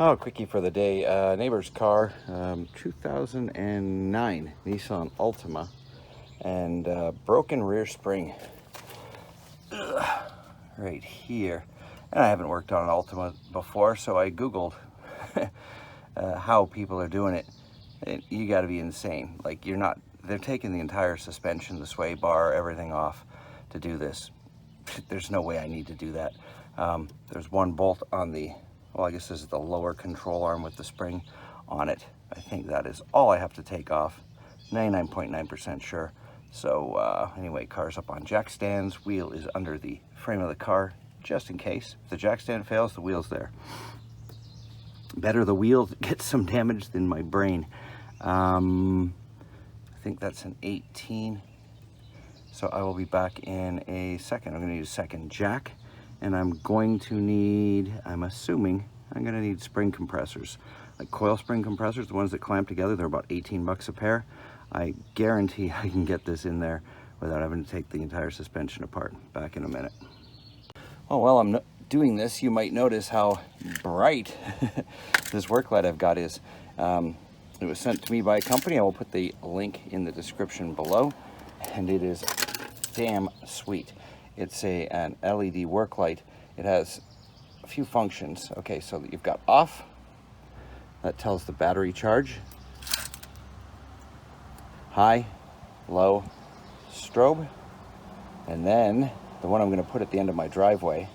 Oh, quickie for the day. Neighbor's car, 2009 Nissan Altima, and broken rear spring. Right here. And I haven't worked on an Altima before, so I Googled how people are doing it. And you got to be insane. Like, they're taking the entire suspension, the sway bar, everything off to do this. There's no way I need to do that. There's one bolt on the, well, I guess this is the lower control arm with the spring on it. I think that is all I have to take off. 99.9% sure. So anyway, car's up on jack stands. Wheel is under the frame of the car, just in case. If the jack stand fails, the wheel's there. Better the wheel gets some damage than my brain. I think that's an 18. So I will be back in a second. I'm going to need a second jack, and I'm going to need, I'm assuming, I'm going to need spring compressors. Like coil spring compressors, the ones that clamp together, they're about 18 bucks a pair. I guarantee I can get this in there without having to take the entire suspension apart. Back in a minute. Oh, while I'm doing this, you might notice how bright this work light I've got is. It was sent to me by a company. I will put the link in the description below, and it is damn sweet. It's an LED work light. It has a few functions. Okay, so you've got off. That tells the battery charge. High, low, strobe, and then the one I'm going to put at the end of my driveway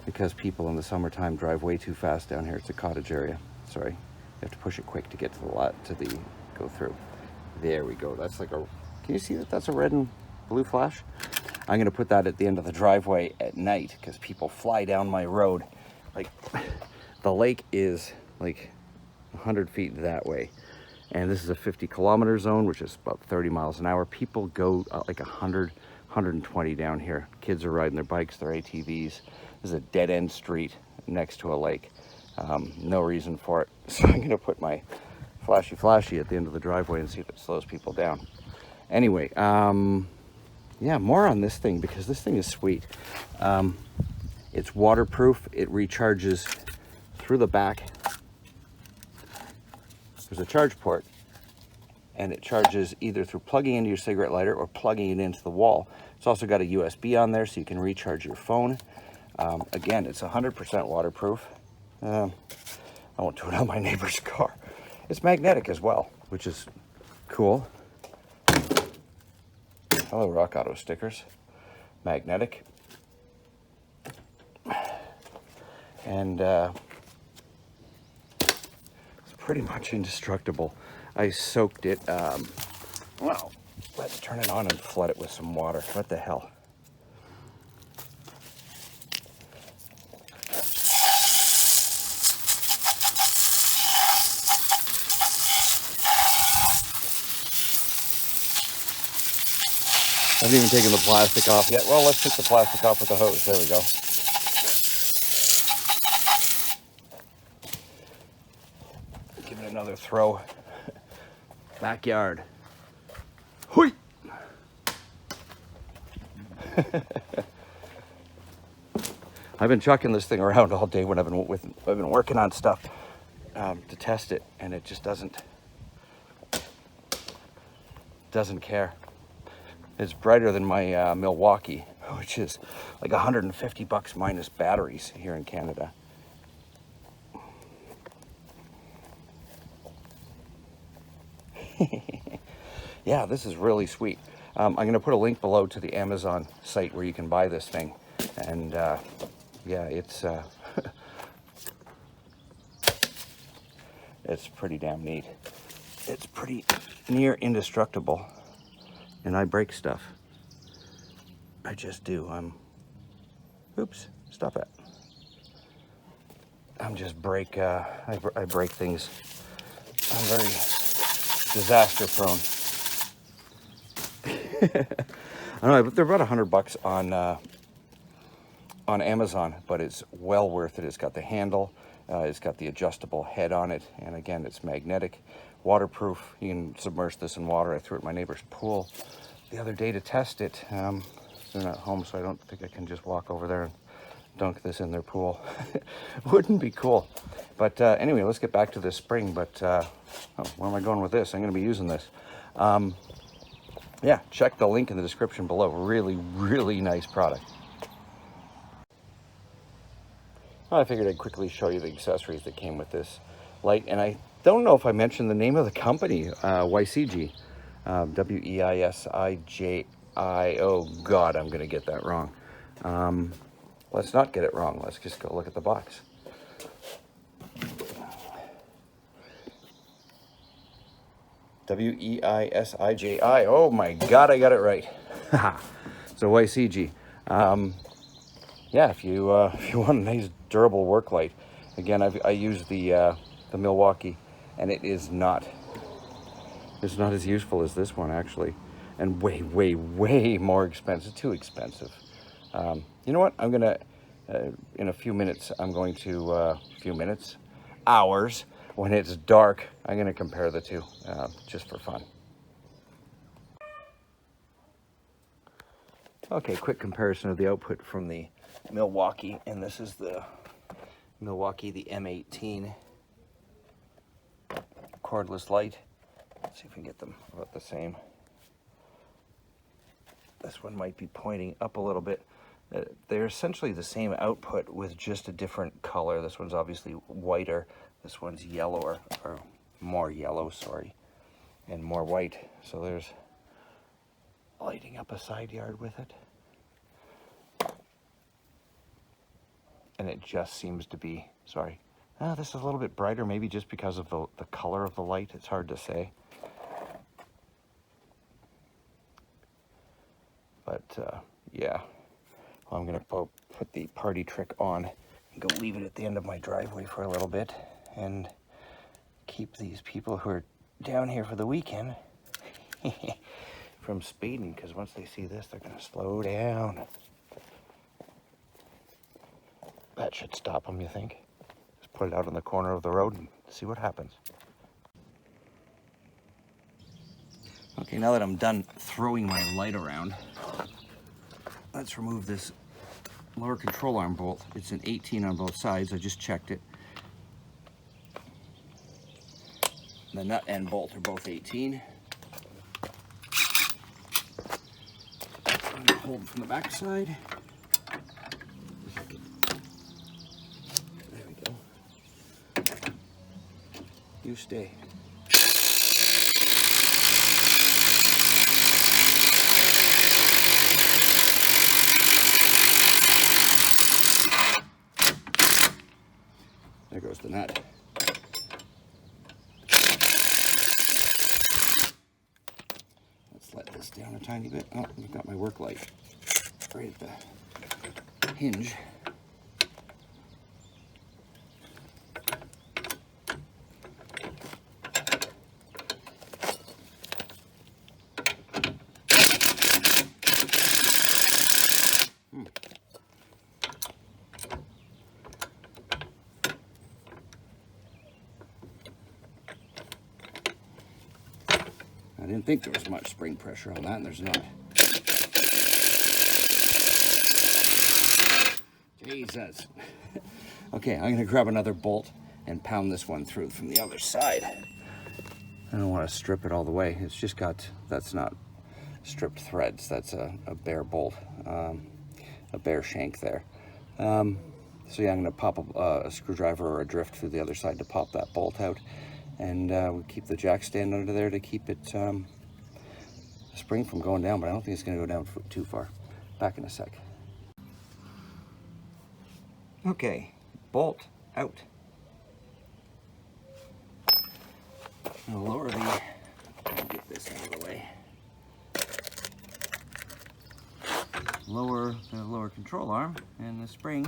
because people in the summertime drive way too fast down here. It's a cottage area. Sorry, you have to push it quick to get to the lot, go through. There we go. That's like a, can you see that? That's a red and blue flash. I'm going to put that at the end of the driveway at night because people fly down my road. Like, the lake is like 100 feet that way. And this is a 50-kilometer zone, which is about 30 miles an hour. People go like 100, 120 down here. Kids are riding their bikes, their ATVs. This is a dead-end street next to a lake. No reason for it. So I'm going to put my flashy at the end of the driveway and see if it slows people down. Anyway, yeah, more on this thing because this thing is sweet. It's waterproof. It recharges through the back. There's a charge port, and it charges either through plugging into your cigarette lighter or plugging it into the wall. It's also got a USB on there so you can recharge your phone. Again, it's 100% waterproof. I won't do it on my neighbor's car. It's magnetic as well, which is cool. Hello, Rock Auto stickers. Magnetic. And pretty much indestructible. I soaked it. Well, let's turn it on and flood it with some water. What the hell? I haven't even taken the plastic off yet. Well, let's take the plastic off with the hose. There we go. Another throw. Backyard. Hui! I've been chucking this thing around all day when I've been working on stuff to test it, and it just doesn't care. It's brighter than my Milwaukee, which is like 150 bucks minus batteries here in Canada. Yeah, this is really sweet. I'm going to put a link below to the Amazon site where you can buy this thing. And yeah, it's it's pretty damn neat. It's pretty near indestructible. And I break stuff. I just do. Oops, stop it. I'm just I break things. I'm very disaster prone. I don't know, but they're about 100 bucks on Amazon, but it's well worth it. It's got the handle, it's got the adjustable head on it, and again, it's magnetic, waterproof. You can submerge this in water. I threw it in my neighbor's pool the other day to test it. They're not home, so I don't think I can just walk over there and dunk this in their pool. Wouldn't be cool. But anyway, let's get back to this spring. But where am I going with this? I'm going to be using this. Yeah, check the link in the description below. Really, really nice product. Well, I figured I'd quickly show you the accessories that came with this light. And I don't know if I mentioned the name of the company, YCG. W-E-I-S-I-J-I. Oh, God, I'm going to get that wrong. Let's not get it wrong. Let's just go look at the box. W-E-I-S-I-J-I. Oh, my God, I got it right. So YCG. Yeah, if you want a nice durable work light, again, I use the Milwaukee, and it is not. It's not as useful as this one, actually, and way, way, way more expensive. Too expensive. You know what? I'm gonna in a few minutes. I'm going to hours when it's dark. I'm gonna compare the two just for fun. Okay, quick comparison of the output from the Milwaukee, and this is the Milwaukee, the M18 cordless light. Let's see if we can get them about the same. This one might be pointing up a little bit. They're essentially the same output with just a different color. This one's obviously whiter. This one's yellower, or more yellow, sorry, and more white. So there's lighting up a side yard with it. And it just seems to be, sorry, this is a little bit brighter, maybe just because of the color of the light. It's hard to say. But yeah, well, I'm gonna put the party trick on and go leave it at the end of my driveway for a little bit and keep these people who are down here for the weekend from speeding, because once they see this, they're gonna slow down. That should stop them, you think? Just put it out on the corner of the road and see what happens. Okay, now that I'm done throwing my light around, let's remove this lower control arm bolt. It's an 18 on both sides. I just checked it. The nut and bolt are both 18. I'm gonna hold it from the back side. There we go. You stay. There goes the nut. Let's let this down a tiny bit. Oh, I've got my work light right at the hinge. I didn't think there was much spring pressure on that, and there's not. Jesus. Okay, I'm gonna grab another bolt and pound this one through from the other side. I don't want to strip it all the way. It's just got, that's not stripped threads. That's a bare bolt, a bare shank there. So yeah, I'm gonna pop a screwdriver or a drift through the other side to pop that bolt out. And we'll keep the jack stand under there to keep it the spring from going down, but I don't think it's going to go down too far. Back in a sec. Okay, bolt out. I'll lower get this out of the way. Lower the lower control arm and the spring.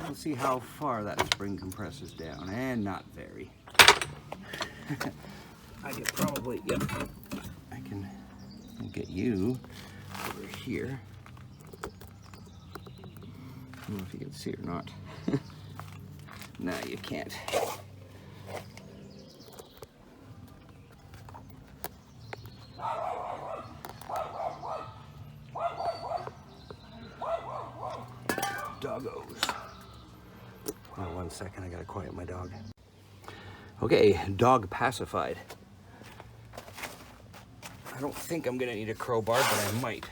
We'll see how far that spring compresses down, and not very. I could probably, yep, I can get you over here. I don't know if you can see or not. No, you can't. Oh, 1 second, I gotta quiet my dog. Okay, dog pacified. I don't think I'm gonna need a crowbar, but I might.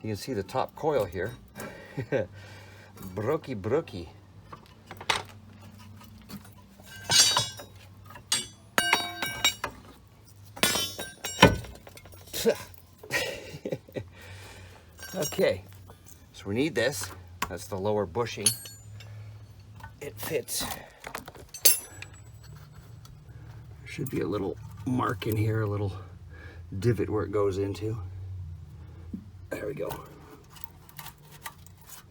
You can see the top coil here. Brookie brookie. Okay, so we need this. That's the lower bushing. It fits. There should be a little mark in here, a little divot where it goes into. There we go.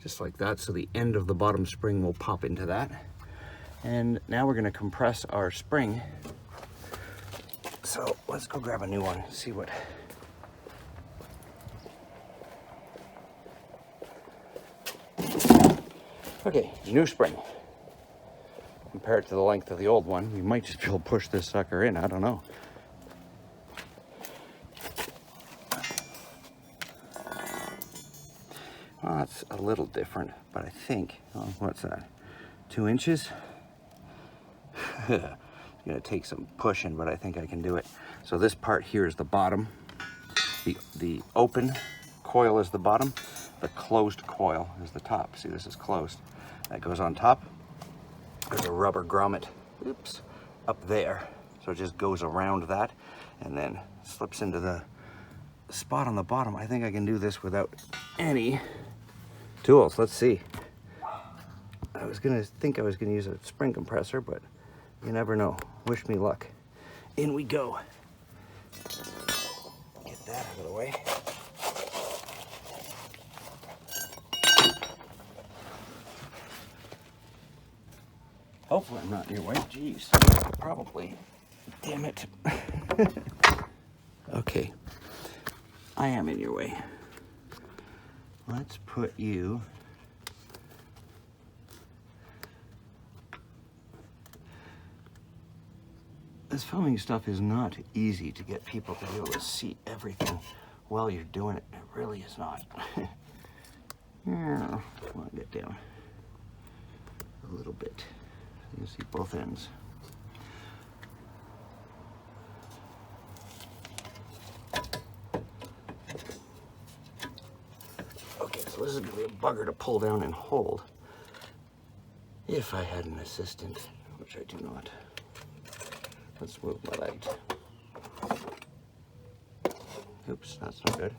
Just like that, so the end of the bottom spring will pop into that. And now we're gonna compress our spring. So let's go grab a new one, see what. Okay, new spring. Compare it to the length of the old one. We might just be able to push this sucker in, I don't know. Well, that's a little different, but I think, oh, what's that? 2 inches? It's gonna take some pushing, but I think I can do it. So this part here is the bottom. The open coil is the bottom. The closed coil is the top. See, this is closed. That goes on top. There's a rubber grommet, oops, up there. So it just goes around that and then slips into the spot on the bottom. I think I can do this without any tools. Let's see. I was gonna use a spring compressor, but you never know. Wish me luck. In we go. Get that out of the way. Hopefully I'm not in your way. Jeez, probably. Damn it. Okay, I am in your way. Let's put you this filming stuff is not easy to get people to be able to see everything while you're doing it. It really is not. Yeah, come on, get down a little bit. You see both ends. Okay, so this is gonna be a bugger to pull down and hold. If I had an assistant, which I do not. Let's move my legs. Oops, that's not good.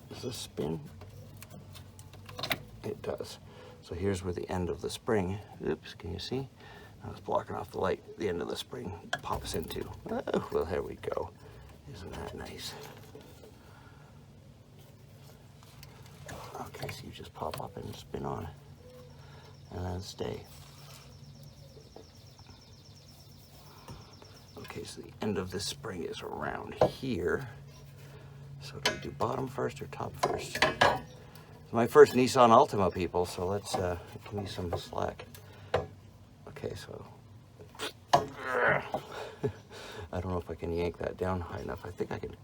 Does this spin? It does. So here's where the end of the spring, oops, can you see? I was blocking off the light. The end of the spring pops into. Oh, well, there we go. Isn't that nice? Okay, so you just pop up and spin on and then stay. Okay, so the end of this spring is around here. So do we do bottom first or top first? It's my first Nissan Altima, people, so let's give me some slack. Okay, so I don't know if I can yank that down high enough. I think I can.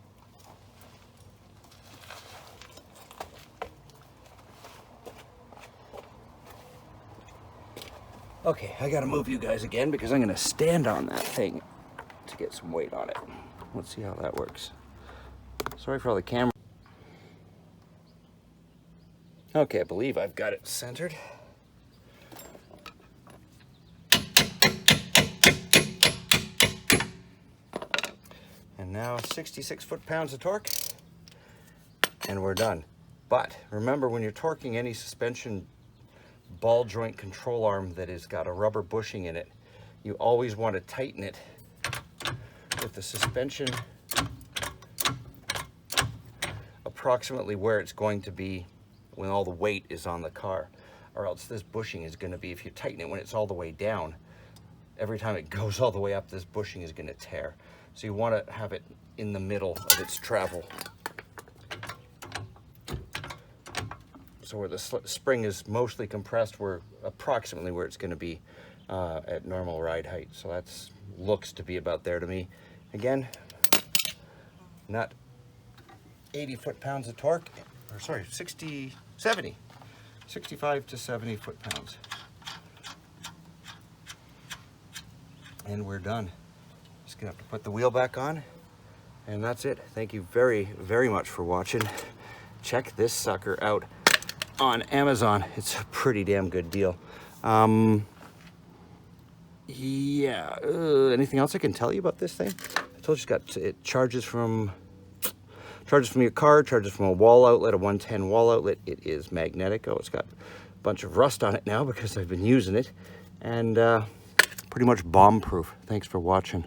Okay, I gotta move you guys again because I'm gonna stand on that thing to get some weight on it. Let's see how that works. Sorry for all the camera. Okay, I believe I've got it centered. And now 66 foot-pounds of torque, and we're done. But remember, when you're torquing any suspension ball joint control arm that has got a rubber bushing in it, you always want to tighten it with the suspension approximately where it's going to be when all the weight is on the car, or else this bushing is going to be, if you tighten it when it's all the way down, every time it goes all the way up, this bushing is going to tear. So you want to have it in the middle of its travel. So where the spring is mostly compressed, we're approximately where it's going to be at normal ride height. So that's looks to be about there to me. Again, not 80 foot-pounds of torque, or sorry, 65 to 70 foot-pounds. And we're done. Just gonna have to put the wheel back on, and that's it. Thank you very, very much for watching. Check this sucker out on Amazon. It's a pretty damn good deal. Yeah, anything else I can tell you about this thing? I told you it charges from your car, charges from a wall outlet, a 110 wall outlet. It is magnetic. Oh, it's got a bunch of rust on it now because I've been using it, and pretty much bomb proof. Thanks for watching.